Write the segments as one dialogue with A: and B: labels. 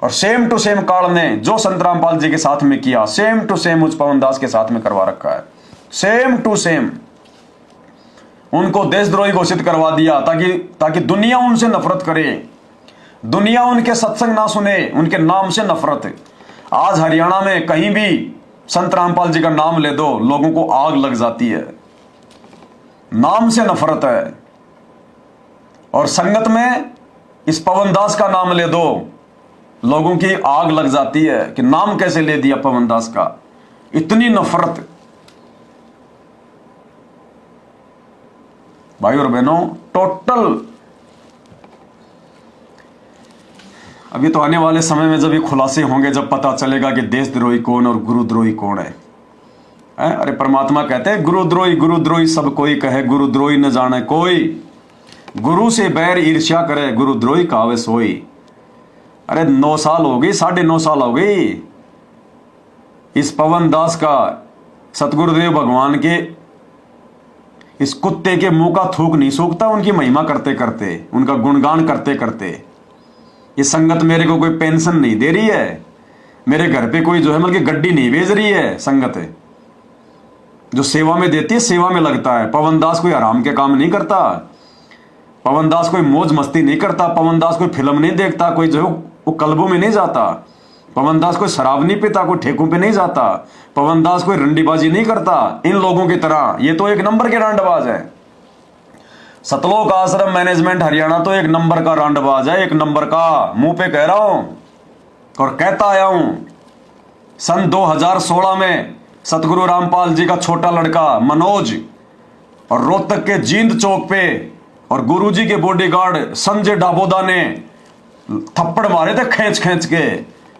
A: और same to same काल ने जो संत रामपाल जी के साथ में किया, सेम टू सेम उस पवन दास के साथ में करवा रखा है, सेम टू सेम। उनको देशद्रोही घोषित करवा दिया ताकि दुनिया उनसे नफरत करे, दुनिया उनके सत्संग ना सुने, उनके नाम से नफरत। आज हरियाणा में कहीं भी संत रामपाल जी का नाम ले दो, लोगों को आग लग जाती है, नाम से नफरत है। और संगत में इस पवन दास का नाम ले दो, लोगों की आग लग जाती है कि नाम कैसे ले दिया पवन दास का, इतनी नफरत। भाई और बहनों, टोटल अभी तो आने वाले समय में जब ये खुलासे होंगे, जब पता चलेगा कि देशद्रोही कौन और गुरुद्रोही कौन है। अरे परमात्मा कहते हैं गुरुद्रोही सब कोई कहे, गुरुद्रोही न जाने कोई, गुरु से बैर ईर्ष्या करे, गुरुद्रोही कावे सोई। अरे 9 साल हो गई, 9.5 साल हो गई इस पवन दास का सतगुरुदेव भगवान के इस कुत्ते के मुंह का थूक नहीं सूखता उनकी महिमा करते करते, उनका गुणगान करते करते। ये संगत मेरे को कोई पेंशन नहीं दे रही है, मेरे घर पे कोई जो है मतलब गड्डी नहीं भेज रही है। संगत जो सेवा में देती है, सेवा में लगता है। पवन दास कोई आराम के काम नहीं करता, पवन दास कोई मौज मस्ती नहीं करता, पवन दास कोई फिल्म नहीं देखता, कोई जो है वो क्लबों में नहीं जाता, पवन दास कोई शराब नहीं पीता, कोई ठेकों पे नहीं जाता, पवन दास कोई रंडीबाजी नहीं करता इन लोगों की तरह। ये तो एक नंबर के रांडबाज है। सतलोक आश्रम मैनेजमेंट हरियाणा तो एक नंबर का रांडबाज है, एक नंबर का, मुंह पे कह रहा हूं और कहता आया हूं। सन 2016 में सतगुरु रामपाल जी का छोटा लड़का मनोज और रोहतक के जींद चौक पे और गुरुजी के बॉडीगार्ड संजय डाबोदा ने थप्पड़ मारे थे खींच खींच के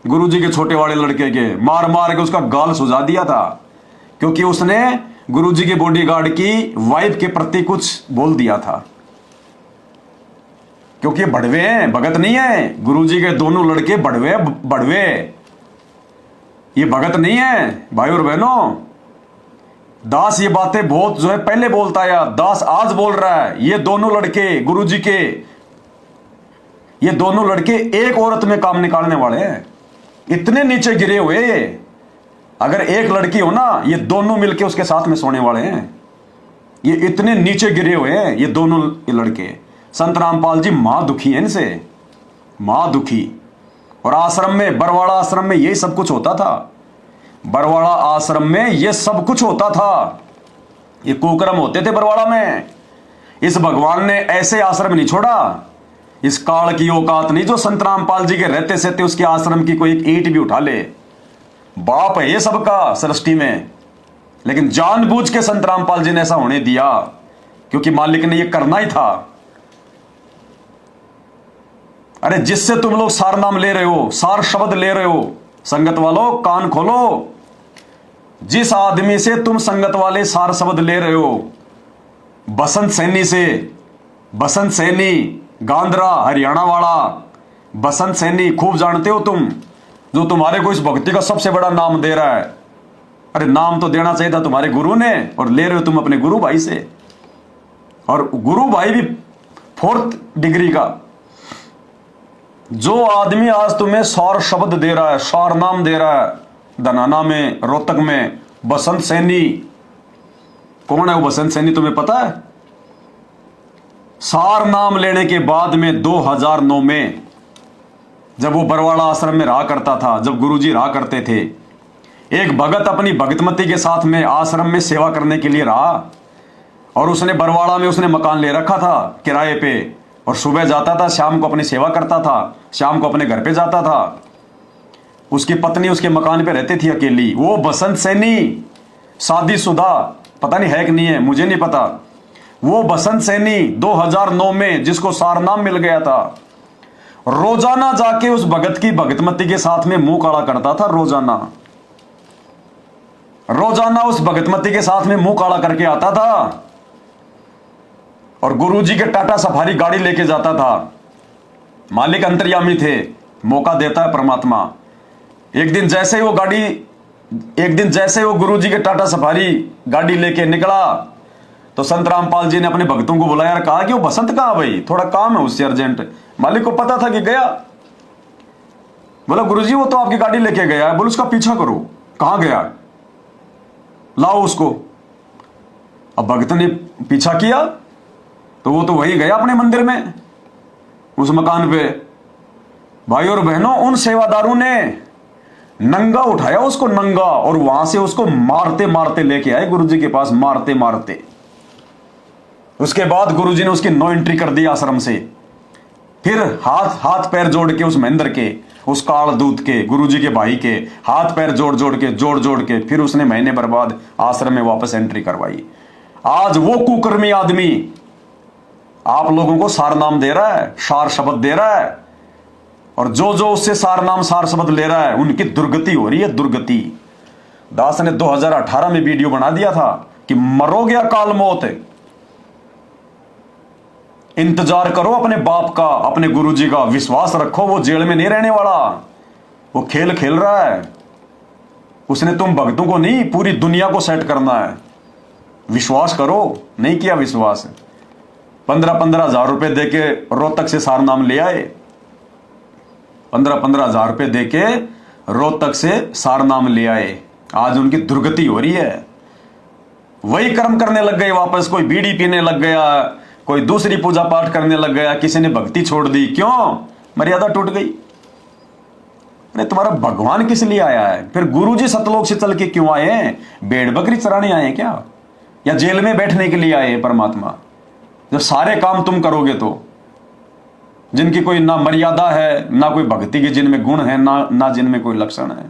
A: गुरुजी के छोटे वाले लड़के के, मार मार के उसका गाल सुझा दिया था, क्योंकि उसने गुरुजी के बॉडीगार्ड की वाइफ के प्रति कुछ बोल दिया था। क्योंकि बड़वे हैं, भगत नहीं है। गुरुजी के दोनों लड़के बड़वे, ये भगत नहीं है। भाई और बहनों, दास ये बातें बहुत जो है पहले बोलता है, दास आज बोल रहा है। ये दोनों लड़के गुरुजी के, ये दोनों लड़के एक औरत में काम निकालने वाले हैं, इतने नीचे गिरे हुए। अगर एक लड़की हो ना, ये दोनों मिलके उसके साथ में सोने वाले हैं। ये इतने नीचे गिरे हुए हैं ये दोनों लड़के। संत रामपाल जी मां दुखी है इनसे, मां दुखी। और आश्रम में, बरवाड़ा आश्रम में यही सब कुछ होता था। बरवाड़ा आश्रम में ये सब कुछ होता था, ये कुकर्म होते थे बरवाड़ा में। इस भगवान ने ऐसे आश्रम नहीं छोड़ा, इस काल की औकात नहीं जो संत रामपाल जी के रहते सहते उसके आश्रम की कोई एक ईंट भी उठा ले। बाप है ये सबका सृष्टि में, लेकिन जानबूझ के संत रामपाल जी ने ऐसा होने दिया, क्योंकि मालिक ने ये करना ही था। अरे जिससे तुम लोग सार नाम ले रहे हो, सार शब्द ले रहे हो, संगत वालों कान खोलो। जिस आदमी से तुम संगत वाले सार शब्द ले रहे हो, बसंत सैनी से, बसंत सैनी गांधरा हरियाणा वाला बसंत सैनी, खूब जानते हो तुम, जो तुम्हारे को इस भक्ति का सबसे बड़ा नाम दे रहा है। अरे नाम तो देना चाहिए था तुम्हारे गुरु ने, और ले रहे हो तुम अपने गुरु भाई से, और गुरु भाई भी 4th डिग्री का। जो आदमी आज तुम्हें सार शब्द दे रहा है, सार नाम दे रहा है, धनाना में, रोहतक में, बसंत सैनी। कौन है वो बसंत सैनी, तुम्हें पता है? सार नाम लेने के बाद में 2009 में जब वो बरवाड़ा आश्रम में रहा करता था, जब गुरुजी रहा करते थे, एक भगत अपनी भगतमती के साथ में आश्रम में सेवा करने के लिए रहा, और उसने बरवाड़ा में उसने मकान ले रखा था किराए पे, और सुबह जाता था, शाम को अपनी सेवा करता था, शाम को अपने घर पे जाता था। उसकी पत्नी उसके मकान पे रहती थी अकेली। वो बसंत सैनी, शादीशुदा, पता नहीं है कि नहीं है, मुझे नहीं पता। वो बसंत सैनी 2009 में जिसको सार नाम मिल गया था, रोजाना जाके उस भगत की भगतमती के साथ में मुंह काला करता था। रोजाना उस भगतमती के साथ में मुंह काला करके आता था, और गुरुजी के टाटा सफारी गाड़ी लेके जाता था। मालिक अंतर्यामी थे, मौका देता है परमात्मा। एक दिन जैसे ही वो गुरुजी के टाटा सफारी गाड़ी लेके निकला, तो संत रामपाल जी ने अपने भक्तों को बुलाया और कहा कि वो बसंत कहाँ भाई, थोड़ा काम है उससे अर्जेंट। मालिक को पता था कि गया। बोला गुरुजी वो तो आपकी गाड़ी लेके गया है। बोले उसका पीछा करो, कहां गया, लाओ उसको। अब भगत ने पीछा किया तो वो तो वही गया अपने मंदिर में, उस मकान पे। भाई और बहनों, उन सेवादारों ने नंगा उठाया उसको, नंगा, और वहां से उसको मारते मारते लेके आए गुरुजी के पास, मारते मारते। उसके बाद गुरुजी ने उसकी नो एंट्री कर दी आश्रम से। फिर हाथ हाथ पैर जोड़ के उस महेंद्र के, उस काल दूत के, गुरुजी के भाई के हाथ पैर जोड़ जोड़ के फिर उसने महीने भर बाद आश्रम में वापस एंट्री करवाई। आज वो कुकर्मी आदमी आप लोगों को सार नाम दे रहा है, सार शब्द दे रहा है, और जो जो उससे सार नाम सार शब्द ले रहा है उनकी दुर्गति हो रही है, दुर्गति। दास ने 2018 में वीडियो बना दिया था कि मरोगे अकाल मौत, इंतजार करो अपने बाप का, अपने गुरुजी का, विश्वास रखो, वो जेल में नहीं रहने वाला, वो खेल खेल रहा है। उसने तुम भक्तों को नहीं, पूरी दुनिया को सेट करना है। विश्वास करो, नहीं किया विश्वास। 15-15 हजार रुपए देके रोहतक से सार नाम ले आए, 15-15 हजार रुपए देके रोहतक से सार नाम ले आए। आज उनकी दुर्गति हो रही है, वही कर्म करने लग गए वापस। कोई बीड़ी पीने लग गया, कोई दूसरी पूजा पाठ करने लग गया, किसी ने भक्ति छोड़ दी। क्यों? मर्यादा टूट गई। अरे तुम्हारा भगवान किस लिए आया है? फिर गुरुजी सतलोक से चल के क्यों आए हैं? भेड़ बकरी चराने आए हैं क्या, या जेल में बैठने के लिए आए हैं परमात्मा? जब सारे काम तुम करोगे तो, जिनकी कोई ना मर्यादा है, ना कोई भक्ति के जिनमें गुण है, ना जिनमें कोई लक्षण है।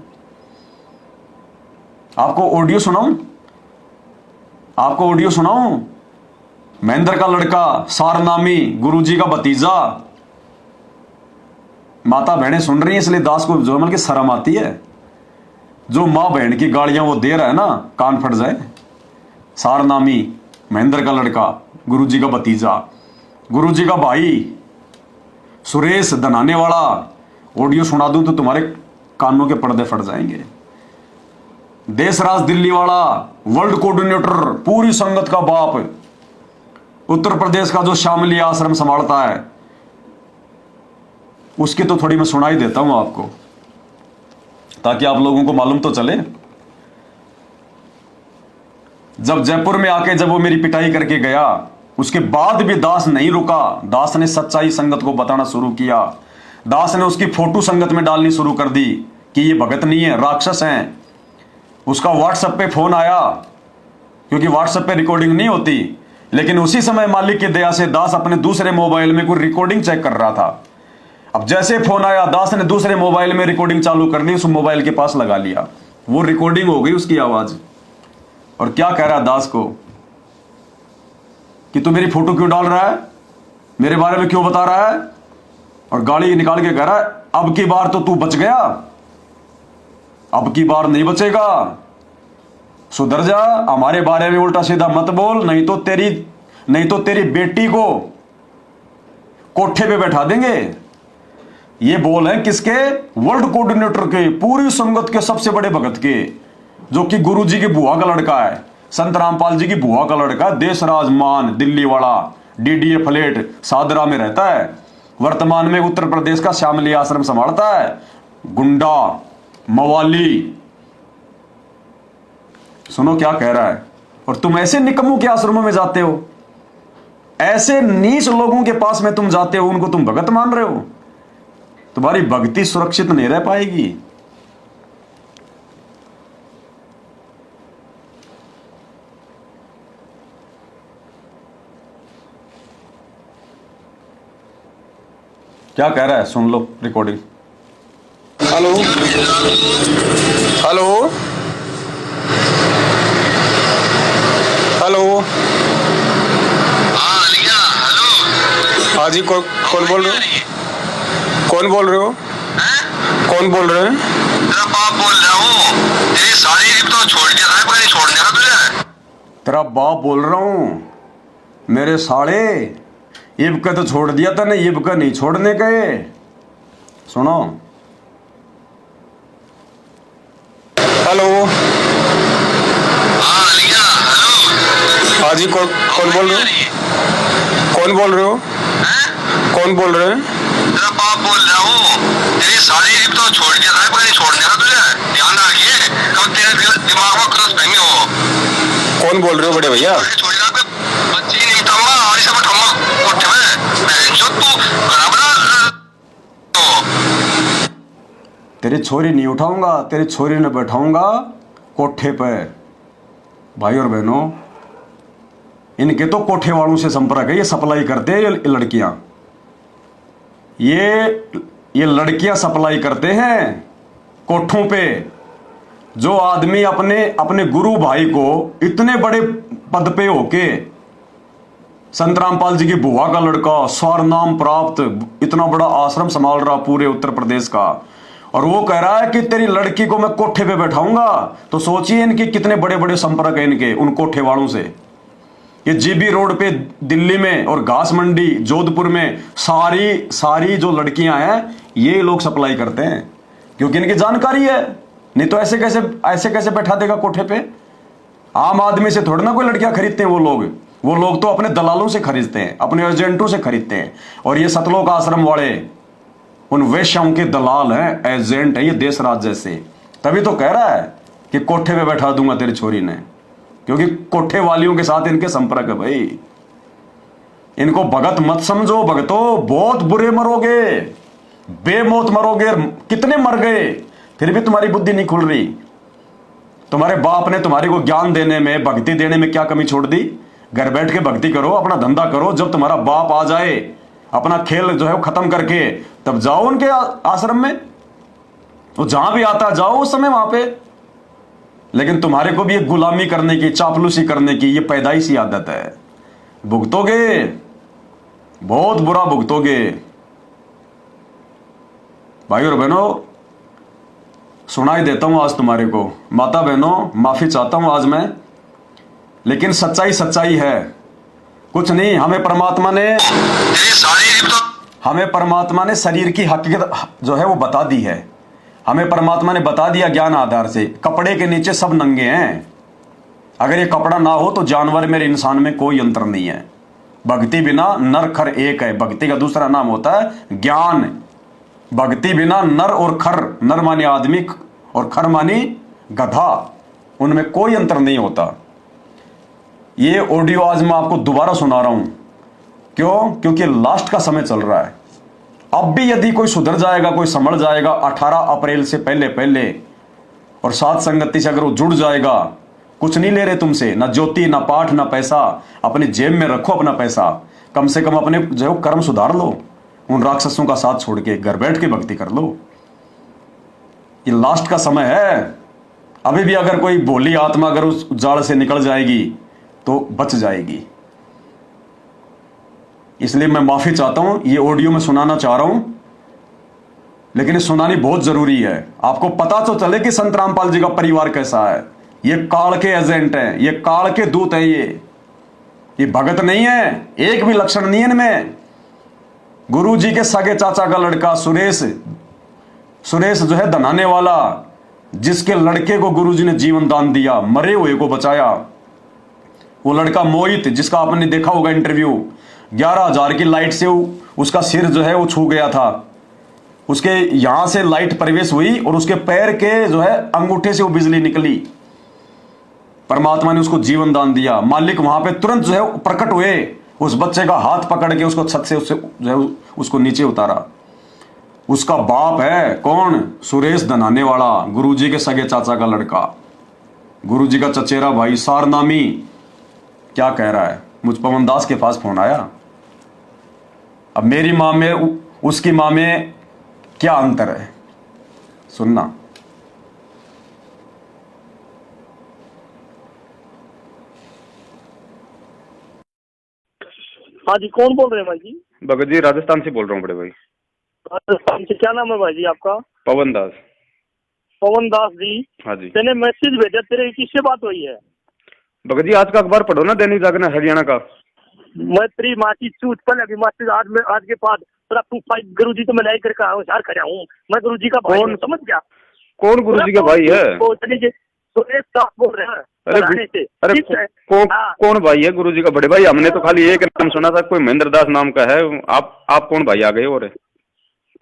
A: आपको ऑडियो सुनाऊं, आपको ऑडियो सुनाऊं? महेंद्र का लड़का, सारनामी, गुरुजी का भतीजा। माता बहनें सुन रही हैं इसलिए दास को जो की शर्म आती है। जो मां बहन की गालियां वो दे रहा है ना, कान फट जाए। सारनामी, महेंद्र का लड़का, गुरुजी का भतीजा, गुरुजी का भाई सुरेश धनाने वाला। ऑडियो सुना दूं तो तुम्हारे कानों के पर्दे फट जाएंगे। देशराज दिल्ली वाला, वर्ल्ड कोऑर्डिनेटर, पूरी संगत का बाप, उत्तर प्रदेश का जो शामली आश्रम संभालता है, उसकी तो थोड़ी मैं सुनाई देता हूं आपको, ताकि आप लोगों को मालूम तो चले। जब जयपुर में आके जब वो मेरी पिटाई करके गया, उसके बाद भी दास नहीं रुका। दास ने सच्चाई संगत को बताना शुरू किया। दास ने उसकी फोटो संगत में डालनी शुरू कर दी कि ये भगत नहीं है, राक्षस हैं। उसका व्हाट्सएप पे फोन आया, क्योंकि व्हाट्सएप पे रिकॉर्डिंग नहीं होती, लेकिन उसी समय मालिक की दया से दास अपने दूसरे मोबाइल में कोई रिकॉर्डिंग चेक कर रहा था। अब जैसे फोन आया, दास ने दूसरे मोबाइल में रिकॉर्डिंग चालू कर दी, उस मोबाइल के पास लगा लिया। वो रिकॉर्डिंग हो गई उसकी आवाज। और क्या कह रहा है दास को कि तू मेरी फोटो क्यों डाल रहा है, मेरे बारे में क्यों बता रहा है, और गाली निकाल के कह रहा है अब की बार तो तू बच गया, अब की बार नहीं बचेगा, सुधर जा, हमारे बारे में उल्टा सीधा मत बोल, नहीं तो तेरी बेटी को कोठे पे बैठा देंगे। ये बोल है किसके? वर्ल्ड कोऑर्डिनेटर के, पूरी संगत के सबसे बड़े भगत के, जो कि गुरुजी की बुआ का लड़का है, संत रामपाल जी की बुआ का लड़का, देशराज मान, दिल्ली वाला, डीडीए फ्लैट सादरा में रहता है, वर्तमान में उत्तर प्रदेश का श्यामली आश्रम संभालता है। गुंडा, मवाली। सुनो क्या कह रहा है। और तुम ऐसे निकम्मों के आश्रमों में जाते हो, ऐसे नीच लोगों के पास में तुम जाते हो, उनको तुम भगत मान रहे हो। तुम्हारी भक्ति सुरक्षित नहीं रह पाएगी। क्या कह रहा है सुन लो रिकॉर्डिंग।
B: Hello hello hello.
C: हाँ लिया, हेलो।
B: हाँ जी, कौन बोल रहे हो? कौन बोल रहे हो? कौन बोल रहे हैं?
C: तेरा बाप बोल रहा हूँ। तेरी साली तो छोड़ दिया था, कोई नहीं छोड़ दिया तुझे।
A: तेरा बाप बोल रहा हूं। मेरे साले इब का तो छोड़ दिया था, नहीं इब का नहीं छोड़ने गए। सुनो।
B: हेलो।
C: हाँ लिया, हेलो।
B: हाँ जी, कौन बोल रहे हो? कौन बोल रहे हो? कौन बोल रहे हैं?
C: तेरा बाप बोल रहा हूँ। तेरी साली तो तो छोड़ दिया था, नहीं छोड़ने का तुझे, ध्यान रखिए कब तेरे दिमाग में कलश फहमी हो।
B: कौन बोल रहे हो बड़े भैया?
C: छोड़ दिया बच्ची नहीं थम्मा और सब थम्मा कोठे में बहनचोद तू बराबर।
A: तेरी छोरी नहीं उठाऊंगा, तेरी छोरी ने बैठाऊंगा कोठे पे। भाई और बहनों, इनके तो कोठे वालों से संपर्क है, ये सप्लाई करते हैं, ये लड़कियां, ये लड़कियां सप्लाई करते हैं कोठों पे। जो आदमी अपने अपने गुरु भाई को इतने बड़े पद पे होके, संत रामपाल जी की बुआ का लड़का, स्वर्नाम प्राप्त, इतना बड़ा आश्रम संभाल रहा पूरे उत्तर प्रदेश का, और वो कह रहा है कि तेरी लड़की को मैं कोठे पे बैठाऊंगा। तो सोचिए इनके कितने बड़े बड़े संपर्क है इनके उन कोठे वालों से। ये जीबी रोड पे दिल्ली में और घास मंडी जोधपुर में सारी जो लड़कियां हैं ये लोग सप्लाई करते हैं, क्योंकि इनकी जानकारी है। नहीं तो ऐसे कैसे बैठा देगा कोठे पे? आम आदमी से थोड़ा ना कोई लड़कियां खरीदते हैं वो लोग तो अपने दलालों से खरीदते हैं, अपने एजेंटों से खरीदते हैं। और ये सतलोक आश्रम वाले उन वेश्याओं के दलाल हैं, एजेंट है ये देश राज जैसे। तभी तो कह रहा है कि कोठे पे बैठा दूंगा तेरी छोरी ने, क्योंकि कोठे वालियों के साथ इनके संपर्क है भाई। इनको भगत मत समझो, भगतो बहुत बुरे मरोगे, बेमौत मरोगे। कितने मर गए फिर भी तुम्हारी बुद्धि नहीं खुल रही। तुम्हारे बाप ने तुम्हारे को ज्ञान देने में, भक्ति देने में क्या कमी छोड़ दी? घर बैठ के भक्ति करो, अपना धंधा करो। जब तुम्हारा बाप आ जाए अपना खेल जो है वो खत्म करके, तब जाओ उनके आश्रम में, वो जहां भी आता जाओ उस समय वहां पे। लेकिन तुम्हारे को भी एक गुलामी करने की, चापलूसी करने की ये पैदाइशी आदत है। भुगतोगे, बहुत बुरा भुगतोगे। भाई और बहनों, सुनाई देता हूं आज तुम्हारे को, माता बहनों माफी चाहता हूं आज मैं, लेकिन सच्चाई है। कुछ नहीं, हमें परमात्मा ने शरीर की हकीकत जो है वो बता दी है। हमें परमात्मा ने बता दिया ज्ञान आधार से, कपड़े के नीचे सब नंगे हैं। अगर ये कपड़ा ना हो तो जानवर में, इंसान में कोई अंतर नहीं है। भक्ति बिना नर खर एक है। भक्ति का दूसरा नाम होता है ज्ञान। भक्ति बिना नर और खर, नर माने आदमी और खर मानी गधा, उनमें कोई अंतर नहीं होता। ये ऑडियो आज मैं आपको दोबारा सुना रहा हूं। क्यों? क्योंकि लास्ट का समय चल रहा है। अब भी यदि कोई सुधर जाएगा, कोई संभल जाएगा 18 अप्रैल से पहले और साथ संगति से अगर वो जुड़ जाएगा, कुछ नहीं ले रहे तुमसे, ना ज्योति, ना पाठ, ना पैसा। अपनी जेब में रखो अपना पैसा, कम से कम अपने जो कर्म सुधार लो। उन राक्षसों का साथ छोड़ के घर बैठ के भक्ति कर लो। ये लास्ट का समय है। अभी भी अगर कोई भोली आत्मा अगर उस जाल से निकल जाएगी तो बच जाएगी। इसलिए मैं माफी चाहता हूं, ये ऑडियो में सुनाना चाह रहा हूं, लेकिन ये सुनानी बहुत जरूरी है। आपको पता तो चले कि संत रामपाल जी का परिवार कैसा है। ये काल के एजेंट हैं, ये काल के दूत हैं। ये भगत नहीं है, एक भी लक्षण नहीं है इनमें। गुरु जी के सगे चाचा का लड़का सुरेश जो है धनाने वाला, जिसके लड़के को गुरु जी ने जीवन दान दिया, मरे हुए को बचाया। वो लड़का मोहित, जिसका आपने देखा होगा इंटरव्यू, 11,000 की लाइट से उसका सिर जो है वो छू गया था। उसके यहां से लाइट प्रवेश हुई और उसके पैर के जो है अंगूठे से वो बिजली निकली। परमात्मा ने उसको जीवन दान दिया। मालिक वहां पे तुरंत जो है प्रकट हुए, उस बच्चे का हाथ पकड़ के उसको छत से उससे जो है उसको नीचे उतारा। उसका बाप है कौन? सुरेश धनाने वाला, गुरुजी के सगे चाचा का लड़का, गुरुजी का चचेरा भाई सारनामी। क्या कह रहा है? मुझ पवन दास के पास फोन आया। अब मेरी माँ में उसकी माँ में क्या अंतर है, सुनना।
D: हाँ जी, कौन बोल रहे हैं भाई जी?
B: भगत जी राजस्थान से बोल रहा हूँ बड़े भाई।
D: राजस्थान से? क्या नाम है भाई जी आपका?
B: पवन दास।
D: पवन दास जी?
B: हाँ जी।
D: मैंने मैसेज भेजा, तेरे किससे बात हुई है?
B: भगत जी आज का अखबार पढ़ो ना, दैनिक जागरण हरियाणा का।
D: मैं तेरी माँ की चूत पहले अभी मैसेज आज के बाद तेरा 25 गुरु जी तो मैं लाई करके होशियार खड़ा हूँ। मैं गुरु जी का भाई हूँ, समझ गया?
B: कौन गुरु जी का भाई है?
D: सुरेश दास बोल रहे हैं।
B: अरे कौन भाई है गुरु जी का? बड़े भाई हमने तो खाली एक नाम सुना था, कोई महेंद्र दास नाम का है। आप कौन भाई आ गए? और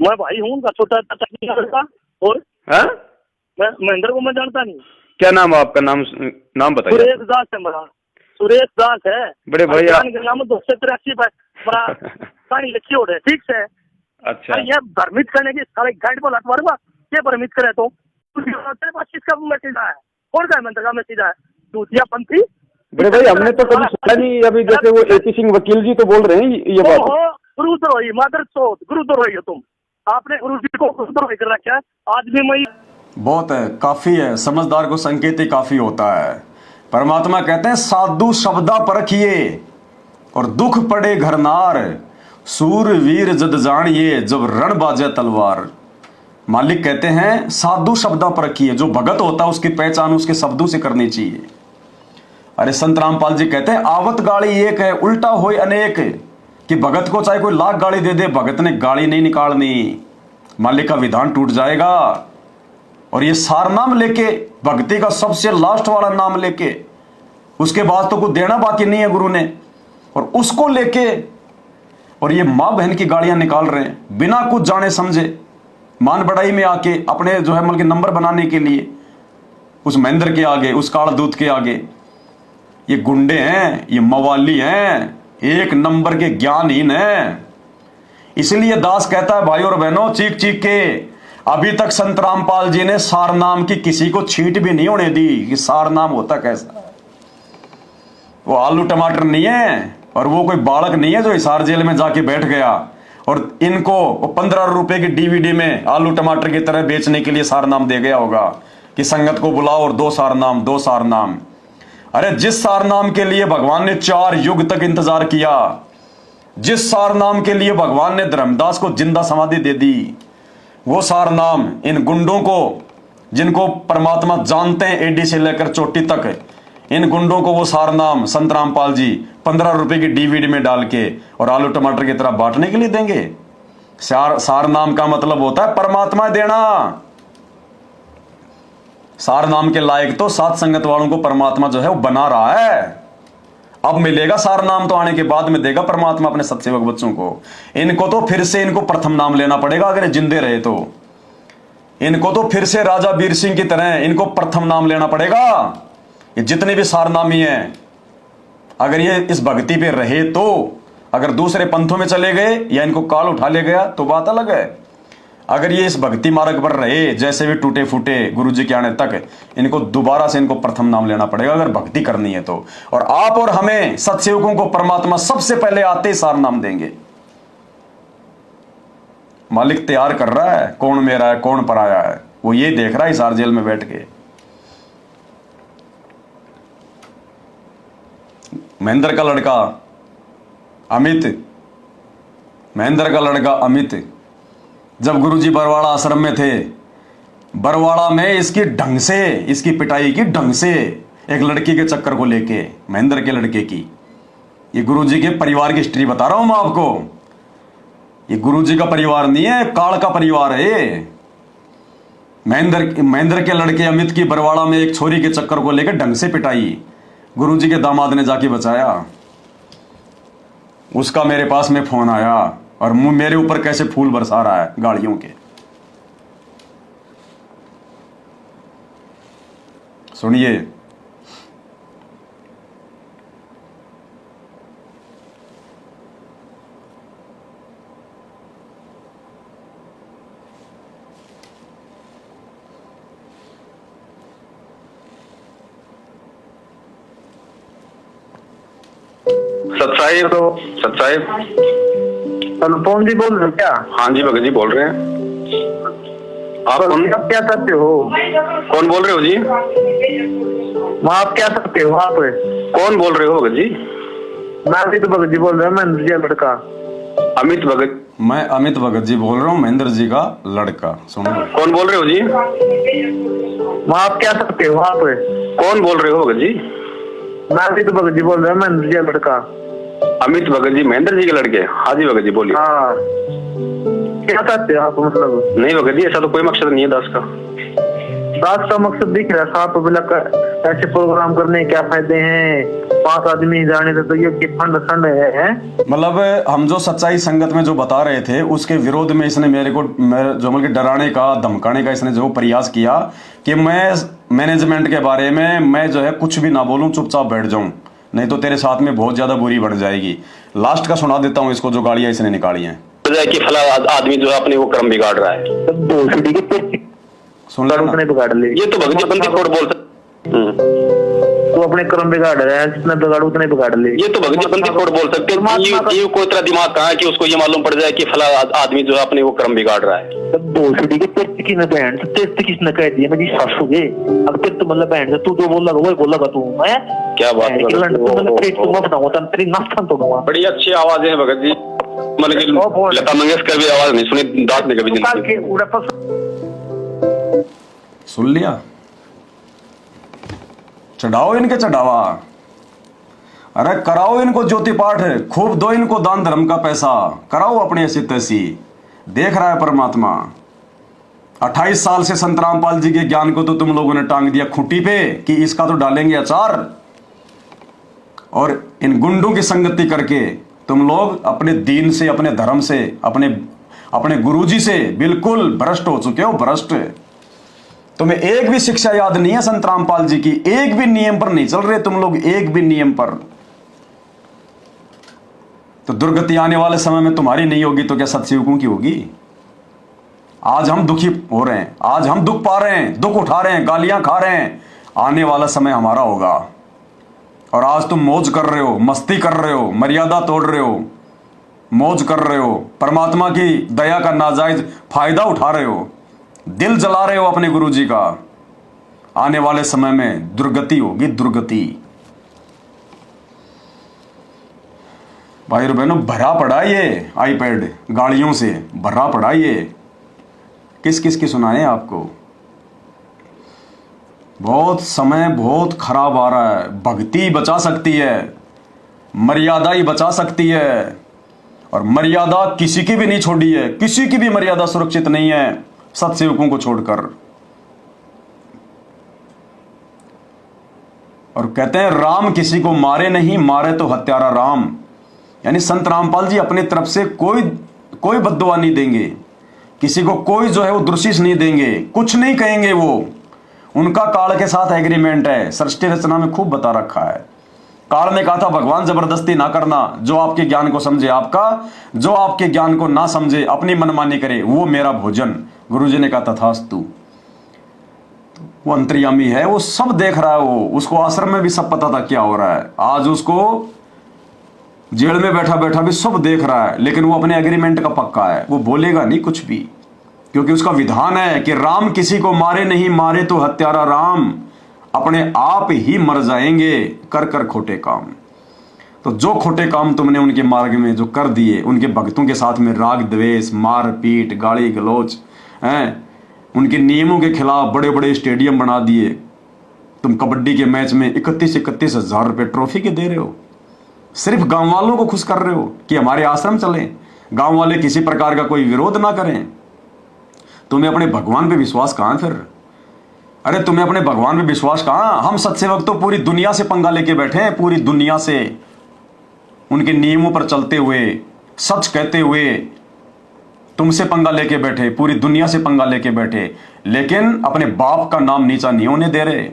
D: मैं भाई हूँ उनका छोटा लड़का, और
B: हाँ?
D: मैं महेंद्र को मैं जानता नहीं।
B: क्या नाम है आपका? नाम बताइए।
D: सुरेश दास है मेरा, सुरेश दास है।
B: बड़े भैया
D: के नाम 283 पर बड़ा कहानी लिखी हो रही है, ठीक है।
B: अच्छा
D: ये भ्रमित करने की सारे गाइड बोला तुम्हारे पास, ये भ्रमित करे तो तेरे पास किसका मैसेज आया है? कौन का मंत्र का मैसेज आया? दूतिया पंथी।
B: बड़े भाई हमने तो कभी सुना नहीं। अभी जैसे वो AP सिंह वकील जी तो बोल रहे हैं ये बात।
D: गुरुद्रोही मादर चौथ, गुरुद्रोही हो तुम। आपने गुरु जी को गुरुद्रोही कर रखा है। आज भी मैं
A: बहुत है, काफी है। समझदार को संकेत ही काफी होता है। परमात्मा कहते हैं साधु शब्दा परखिए और दुख पड़े घरनार, सूर वीर जद जानिए जब रण बाजे तलवार। मालिक कहते हैं साधु शब्दा परखिए, जो भगत होता है उसकी पहचान उसके शब्दों से करनी चाहिए। अरे संत रामपाल जी कहते हैं आवत गाड़ी एक है उल्टा होए अनेक, कि भगत को चाहे कोई लाख गाड़ी दे दे, भगत ने गाड़ी नहीं निकालनी, मालिक का विधान टूट जाएगा। और ये सार नाम लेके, भक्ति का सबसे लास्ट वाला नाम लेके, उसके बाद तो कुछ देना बाकी नहीं है गुरु ने, और उसको लेके और ये माँ बहन की गाड़ियां निकाल रहे हैं बिना कुछ जाने समझे, मान बढ़ाई में आके अपने जो है मतलब नंबर बनाने के लिए, उस महेंद्र के आगे, उस काल दूत के आगे। ये गुंडे हैं, ये मवाली हैं, एक नंबर के ज्ञानहीन हैं। इसलिए दास कहता है भाई और बहनों, चीख चीख के, अभी तक संत रामपाल जी ने सार नाम की किसी को छींट भी नहीं होने दी कि सार नाम होता कैसा है। वो आलू टमाटर नहीं है और वो कोई बालक नहीं है जो हिसार जेल में जाके बैठ गया और इनको 15 रुपए की DVD में आलू टमाटर की तरह बेचने के लिए सार नाम दे गया होगा कि संगत को बुलाओ और 2 सार नाम, 2 सार नाम। अरे जिस सार नाम के लिए भगवान ने 4 युग तक इंतजार किया, जिस सार नाम के लिए भगवान ने धर्मदास को जिंदा समाधि दे दी, वो सार नाम इन गुंडों को, जिनको परमात्मा जानते हैं एडी से लेकर चोटी तक, इन गुंडों को वो सार नाम संत रामपाल जी 15 रुपए की DVD में डाल के और आलू टमाटर की तरह बांटने के लिए देंगे। सार नाम का मतलब होता है परमात्मा देना। सार नाम के लायक तो सात संगत वालों को परमात्मा जो है वो बना रहा है। अब मिलेगा सार नाम तो आने के बाद में देगा परमात्मा अपने सत्सेवक बच्चों को। इनको तो फिर से इनको प्रथम नाम लेना पड़ेगा अगर जिंदे रहे तो। इनको तो फिर से राजा वीर सिंह की तरह इनको प्रथम नाम लेना पड़ेगा। ये जितने भी सारनामी हैं, अगर ये इस भक्ति पे रहे तो, अगर दूसरे पंथों में चले गए या इनको काल उठा ले गया तो बात अलग है। अगर ये इस भक्ति मार्ग पर रहे, जैसे भी टूटे फूटे गुरु जी के आने तक, इनको दोबारा से इनको प्रथम नाम लेना पड़ेगा अगर भक्ति करनी है तो। और आप और हमें सत्सेवकों को परमात्मा सबसे पहले आते ही सार नाम देंगे। मालिक तैयार कर रहा है कौन मेरा है कौन पराया है, वो ये देख रहा है हिसार जेल में बैठ के। महेंद्र का लड़का अमित, महेंद्र का लड़का अमित जब गुरुजी बरवाड़ा आश्रम में थे, बरवाड़ा में इसकी ढंग से, इसकी पिटाई की ढंग से, एक लड़की के चक्कर को लेके, महेंद्र के लड़के की। ये गुरुजी के परिवार की हिस्ट्री बता रहा हूं मैं आपको। ये गुरुजी का परिवार नहीं है, काल का परिवार है ये। महेंद्र के लड़के अमित की बरवाड़ा में एक छोरी के चक्कर को लेकर ढंग से पिटाई, गुरुजी के दामाद ने जाके बचाया। उसका मेरे पास में फोन आया और मेरे ऊपर कैसे फूल बरसा रहा है गाड़ियों के। सुनिए,
C: सतसाहिब, सतसाहिब
D: अनुपम जी बोल रहे हो क्या?
C: हाँ जी भगत जी बोल रहे हैं। आप कौन,
D: क्या करते हो?
C: कौन बोल रहे हो जी?
D: वहाँ आप क्या करते हो? वहाँ पे
C: कौन बोल रहे हो भगत जी?
D: मैं अमित भगत जी बोल रहा हूँ, महेंद्र जी का लड़का।
C: अमित भगत?
A: मैं अमित भगत जी बोल रहा हूँ, महेंद्र जी का लड़का। सुनो,
C: कौन बोल रहे हो जी?
D: वहाँ आप क्या करते हो? वहाँ पे
C: कौन बोल रहे हो भगत जी?
D: मैं अमित भगत जी बोल रहा हूँ, महेंद्र जी का लड़का।
C: अमित भगत जी महेंद्र जी के लड़के? हाँ जी भगत जी बोलिए।
D: हाँ, क्या चाहते हो आप? मतलब
C: नहीं भगत जी ऐसा तो कोई मकसद नहीं है दास का।
D: राज का मकसद दिख रहा है साफ बोला ऐसे प्रोग्राम करने के क्या फायदे हैं, 5 आदमी जाने तो ये फंड फंड है।
A: मतलब हम जो सच्चाई संगत में जो बता रहे थे उसके विरोध में इसने मेरे को जो मतलब डराने का धमकाने का इसने जो प्रयास किया कि मैं मैनेजमेंट के बारे में मैं जो है कुछ भी ना बोलूं, चुपचाप बैठ जाऊं, नहीं तो तेरे साथ में बहुत ज्यादा बुरी बढ़ जाएगी। लास्ट का सुना देता हूं इसको जो गालियां इसने निकाली हैं
C: कि फला आदमी जो है अपने वो कर्म बिगाड़ रहा है।
A: सुन लो ना।
D: बिगाड़ ले,
C: ये तो भगत बंदी कोड बोल सकते,
D: तो अपने कर्म बिगाड़ रहा है, जितना बिगाड़ उतने बिगाड़ ले।
C: ये तो भगत बंदी कोड बोल सकते हैं। ये कोई तरह दिमाग कहाँ है कि उसको ये मालूम पड़ जाए कि फला आदमी जो है अपने वो कर्म बिगाड़ रहा है।
D: किसने कह दिया मेरी सासू के, अब तेरे तो मतलब बहन तू जो बोला वही बोला तू, मैं
C: क्या बात
D: बताऊंगा तेरी नाश्ता तोड़ूंगा।
C: बड़ी अच्छी आवाज है भगत जी, मतलब कि लता मंगेशकर भी आवाज नहीं सुनी, दांत ने कभी
A: सुन लिया। चढ़ाओ इनके चढ़ावा, अरे कराओ इनको ज्योति पाठ, खूब दो इनको दान धर्म का पैसा, कराओ अपनी ऐसी तैसी। देख रहा है परमात्मा। 28 साल से संत रामपाल जी के ज्ञान को तो तुम लोगों ने टांग दिया खूंटी पे कि इसका तो डालेंगे अचार, और इन गुंडों की संगति करके तुम लोग अपने दीन से, अपने धर्म से, अपने गुरुजी से बिल्कुल भ्रष्ट हो चुके हो, भ्रष्ट। तुम्हें एक भी शिक्षा याद नहीं है संत रामपाल जी की, एक भी नियम पर नहीं चल रहे तुम लोग, एक भी नियम पर। तो दुर्गति आने वाले समय में तुम्हारी नहीं होगी तो क्या सत्सेवकों की होगी? आज हम दुखी हो रहे हैं, आज हम दुख पा रहे हैं, दुख उठा रहे हैं, गालियां खा रहे हैं, आने वाला समय हमारा होगा। और आज तुम मौज कर रहे हो, मस्ती कर रहे हो, मर्यादा तोड़ रहे हो, मौज कर रहे हो, परमात्मा की दया का नाजायज फायदा उठा रहे हो, दिल जला रहे हो अपने गुरुजी का। आने वाले समय में दुर्गति होगी, दुर्गति। भाई और बहनों, भरा पड़ा ये आईपैड गाड़ियों से, भरा पड़ा ये। किस किस की सुनाए आपको? बहुत समय बहुत खराब आ रहा है। भक्ति बचा सकती है, मर्यादा ही बचा सकती है, और मर्यादा किसी की भी नहीं छोड़ी है, किसी की भी मर्यादा सुरक्षित नहीं है सत्सेवकों को छोड़कर। और कहते हैं राम किसी को मारे नहीं, मारे तो हत्यारा राम। यानी संत रामपाल जी अपनी तरफ से कोई बद्दुआ नहीं देंगे, किसी को कोई जो है वो दुर्शिष नहीं देंगे, कुछ नहीं कहेंगे वो। उनका काल के साथ एग्रीमेंट है, सृष्टि रचना में खूब बता रखा है। काल ने कहा था भगवान जबरदस्ती ना करना, जो आपके ज्ञान को समझे आपका, जो आपके ज्ञान को ना समझे अपनी मनमानी करे वो मेरा भोजन। गुरुजी ने कहा तथास्तु। वो अंतर्यामी है, वो सब देख रहा है, वो उसको आश्रम में भी सब पता था क्या हो रहा है, आज उसको जेल में बैठा बैठा भी सब देख रहा है, लेकिन वो अपने एग्रीमेंट का पक्का है, वो बोलेगा नहीं कुछ भी, क्योंकि उसका विधान है कि राम किसी को मारे नहीं, मारे तो हत्यारा राम, अपने आप ही मर जाएंगे कर कर खोटे काम। तो जो खोटे काम तुमने उनके मार्ग में जो कर दिए, उनके भक्तों के साथ में राग द्वेष, मार पीट, गाली गलौच हैं, उनके नियमों के खिलाफ बड़े बड़े स्टेडियम बना दिए। तुम कबड्डी के मैच में 31 हजार रुपये ट्रॉफी के दे रहे हो, सिर्फ गांव वालों को खुश कर रहे हो कि हमारे आश्रम चले, गांव वाले किसी प्रकार का कोई विरोध ना करें। तुम्हें अपने भगवान पे विश्वास कहां फिर? अरे तुम्हें अपने भगवान पे विश्वास कहां? हम सत्सेवक तो पूरी दुनिया से पंगा लेके बैठे हैं, पूरी दुनिया से, उनके नियमों पर चलते हुए, सच कहते हुए तुमसे पंगा लेके बैठे, पूरी दुनिया से पंगा लेके बैठे, लेकिन अपने बाप का नाम नीचा नहीं होने दे रहे,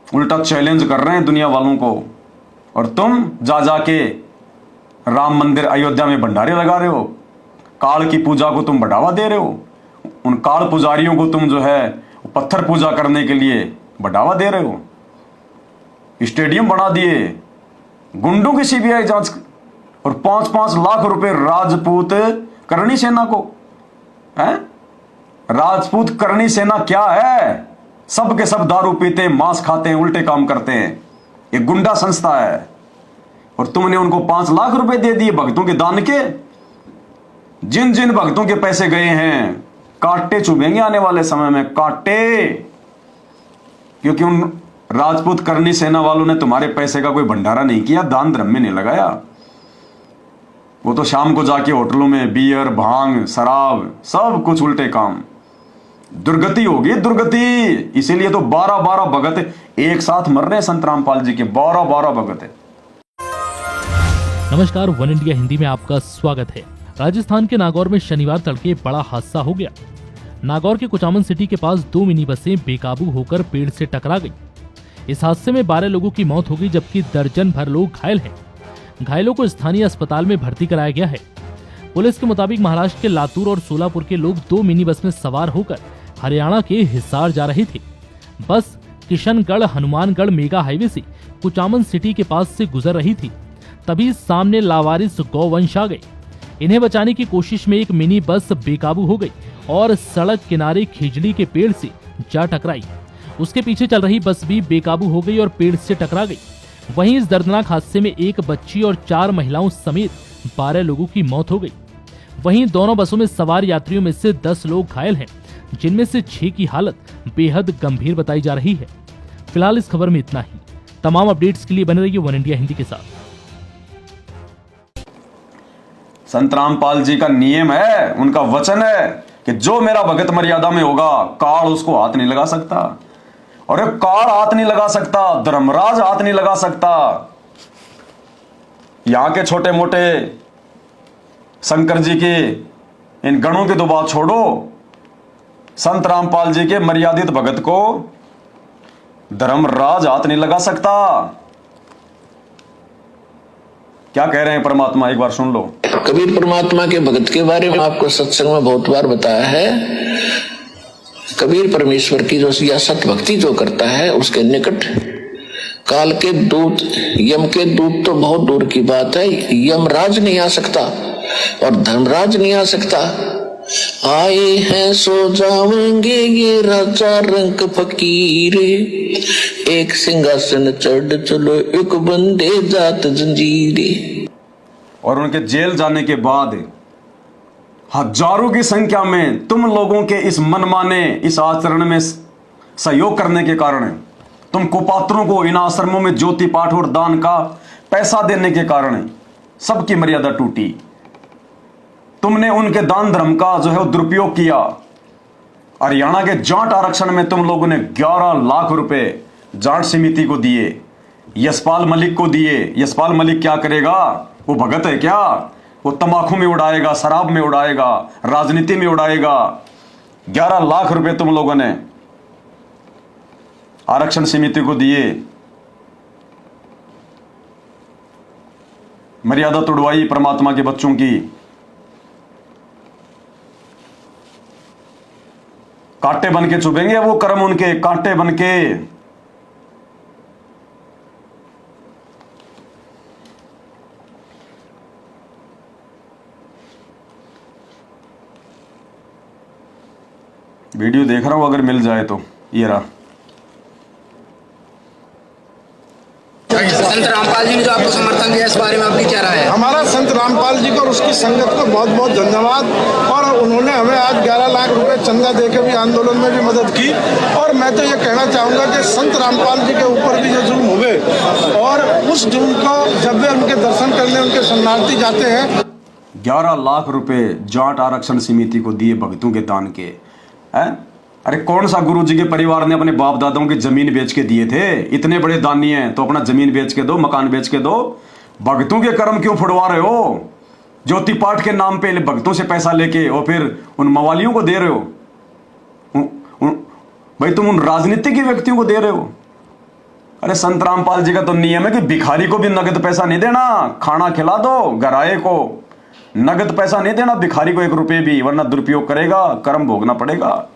A: उल्टा चैलेंज कर रहे हैं दुनिया वालों को। और तुम जा जाके राम मंदिर अयोध्या में भंडारे लगा रहे हो, काल की पूजा को तुम बढ़ावा दे रहे हो, उन काल पुजारियों को तुम जो है पत्थर पूजा करने के लिए बढ़ावा दे रहे हो, स्टेडियम बना दिए, गुंडों की सीबीआई जांच, और 5-5 लाख रुपए राजपूत करणी सेना को है। राजपूत करणी सेना क्या है? सब के सब दारू पीते, मांस खाते हैं, उल्टे काम करते हैं, ये गुंडा संस्था है। और तुमने उनको 5 लाख रुपए दे दिए भक्तों के दान के। जिन जिन भक्तों के पैसे गए हैं कांटे चुभेंगे आने वाले समय में, कांटे, क्योंकि उन राजपूत करनी सेना वालों ने तुम्हारे पैसे का कोई भंडारा नहीं किया, दान धर्म में नहीं लगाया। वो तो शाम को जाके होटलों में बियर, भांग, शराब, सब कुछ उल्टे काम। दुर्गति होगी, दुर्गति। इसीलिए तो 12-12 भगत एक साथ मर रहे हैं संत रामपाल जी के, 12-12 भगत है।
E: नमस्कार, वन इंडिया हिंदी में आपका स्वागत है। राजस्थान के नागौर में शनिवार तड़के बड़ा हादसा हो गया। नागौर के कुचामन सिटी के पास 2 मिनी बसें बेकाबू होकर पेड़ से टकरा गई। इस हादसे में 12 लोगों की मौत हो गई, जबकि दर्जन भर लोग घायल हैं। घायलों को स्थानीय अस्पताल में भर्ती कराया गया है। पुलिस के मुताबिक महाराष्ट्र के लातूर और सोलापुर के लोग 2 मिनी बस में सवार होकर हरियाणा के हिसार जा रहे थे। बस किशनगढ़ हनुमानगढ़ मेगा हाईवे से कुचामन सिटी के पास से गुजर रही थी, तभी सामने लावारिस गौवंश आ गए। इन्हें बचाने की कोशिश में एक मिनी बस बेकाबू हो गई और सड़क किनारे खिजड़ी के पेड़ से जा टकराई। उसके पीछे चल रही बस भी बेकाबू हो गई और पेड़ से टकरा गई। वहीं इस दर्दनाक हादसे में एक बच्ची और 4 महिलाओं समेत 12 लोगों की मौत हो गई। वहीं दोनों बसों में सवार यात्रियों में से 10 लोग घायल हैं, जिनमें से 6 की हालत बेहद गंभीर बताई जा रही है। फिलहाल इस खबर में इतना ही। तमाम अपडेट्स के लिए बने रहिए वन इंडिया हिंदी के साथ।
A: संत रामपाल जी का नियम है, उनका वचन है कि जो मेरा भगत मर्यादा में होगा, काल उसको हाथ नहीं लगा सकता। और ये काल हाथ नहीं लगा सकता, धर्मराज हाथ नहीं लगा सकता। यहां के छोटे मोटे शंकर जी के इन गणों की तो बात छोड़ो, संत रामपाल जी के मर्यादित भगत को धर्मराज हाथ नहीं लगा सकता। क्या कह रहे हैं परमात्मा, एक बार सुन लो।
F: कबीर परमात्मा के भगत के बारे में आपको सत्संग में बहुत बार बताया है। कबीर परमेश्वर की जो सत भक्ति जो करता है, उसके निकट काल के दूत, यम के दूत तो बहुत दूर की बात है, यमराज नहीं आ सकता और धर्मराज नहीं आ सकता। आए हैं सो जाएंगे ये राजा रंग फकीर, एक सिंहासन चढ़ चलो एक बंदे जात जंजीरे।
A: और उनके जेल जाने के बाद हजारों की संख्या में तुम लोगों के इस मनमाने इस आचरण में सहयोग करने के कारण, तुम कुपात्रों को इन आश्रमों में ज्योति पाठ और दान का पैसा देने के कारण सबकी मर्यादा टूटी। तुमने उनके दान धर्म का जो है वो दुरुपयोग किया। हरियाणा के जाट आरक्षण में तुम लोगों ने 11 लाख रुपए जाट समिति को दिए, यशपाल मलिक को दिए। यशपाल मलिक क्या करेगा? वो भगत है क्या? वो तंबाकू में उड़ाएगा, शराब में उड़ाएगा, राजनीति में उड़ाएगा। 11 लाख रुपए तुम लोगों ने आरक्षण समिति को दिए, मर्यादा तोड़वाई परमात्मा के बच्चों की। कांटे बन के चुभेंगे वो कर्म उनके, कांटे बन के। वीडियो देख रहा हूं, अगर मिल जाए तो ये रहा।
G: संत रामपाल जी ने जो आपको समर्थन दिया, इस बारे में आपकी क्या राय है?
H: हमारा संत रामपाल जी को और उसकी संगत को बहुत बहुत धन्यवाद। और उन्होंने हमें आज 11 लाख रुपए चंदा देकर भी आंदोलन में भी मदद की। और मैं तो ये कहना चाहूँगा कि संत रामपाल जी के ऊपर भी जो जुल्म हुए, और उस जुल्म को जब वे उनके दर्शन करने उनके शरणार्थी जाते हैं।
A: 11 लाख रुपए जाट आरक्षण समिति को दिए भक्तों के दान के, हैं? अरे कौन सा गुरु जी के परिवार ने अपने बाप दादाओं की जमीन बेच के दिए थे? इतने बड़े दानी हैं तो अपना जमीन बेच के दो, मकान बेच के दो। भक्तों के कर्म क्यों फुड़वा रहे हो? ज्योति पाठ के नाम पे भक्तों से पैसा लेके और फिर उन मवालियों को दे रहे हो। भाई तुम उन राजनीतिक व्यक्तियों को दे रहे हो। अरे संत रामपाल जी का तो नियम है कि भिखारी को भी नगद पैसा नहीं देना, खाना खिला दो गराए को, नगद पैसा नहीं देना भिखारी को 1 रुपये भी, वरना दुरुपयोग करेगा, कर्म भोगना पड़ेगा।